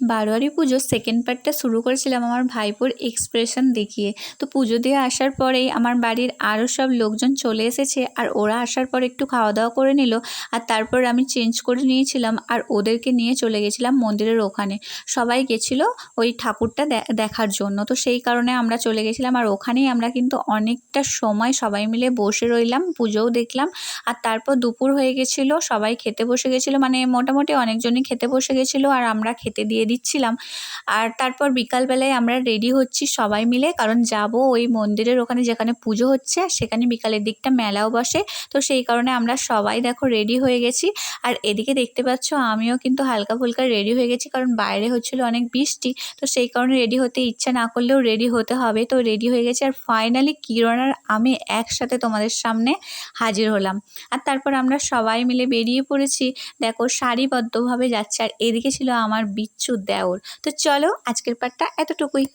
বারোয়ারি পুজোর সেকেন্ড পার্টটা শুরু করেছিলাম আমার ভাইপোর এক্সপ্রেশন দেখিয়ে। তো পুজো দিয়ে আসার পরেই আমার বাড়ির আরও সব লোকজন চলে এসেছে, আর ওরা আসার পর একটু খাওয়া দাওয়া করে নিল, আর তারপর আমি চেঞ্জ করে নিয়েছিলাম আর ওদেরকে নিয়ে চলে গেছিলাম মন্দিরের ওখানে। সবাই গেছিলো ওই ঠাকুরটা দেখার জন্য, তো সেই কারণে আমরা চলে গেছিলাম। আর ওখানেই আমরা কিন্তু অনেকটা সময় সবাই মিলে বসে রইলাম, পুজোও দেখলাম। আর তারপর দুপুর হয়ে গেছিলো, সবাই খেতে বসে গেছিলো, মানে মোটামুটি অনেকজনই খেতে বসে গেছিলো আর আমরা খেতে দিয়ে দিচ্ছিলাম। আর তারপর বিকালবেলায় আমরা রেডি হচ্ছি সবাই মিলে, কারণ যাব ওই মন্দিরের ওখানে যেখানে পুজো হচ্ছে, আর সেখানে বিকালের দিকটা মেলাও বসে। তো সেই কারণে আমরা সবাই দেখো রেডি হয়ে গেছি। আর এদিকে দেখতে পাচ্ছ আমিও কিন্তু হালকা ফুলকা রেডি হয়ে গেছি, কারণ বাইরে হচ্ছিল অনেক বৃষ্টি। তো সেই কারণে রেডি হতে ইচ্ছা না করলেও রেডি হতে হবে, তো রেডি হয়ে গেছি। আর ফাইনালি কিরণ আর আমি একসাথে তোমাদের সামনে হাজির হলাম। আর তারপর আমরা সবাই মিলে বেরিয়ে পড়েছি, দেখো সারিবদ্ধভাবে যাচ্ছে। আর এদিকে ছিল আমার বিচ্ছু দেওর। তো চলো আজকের পার্টটা এতটুকুই।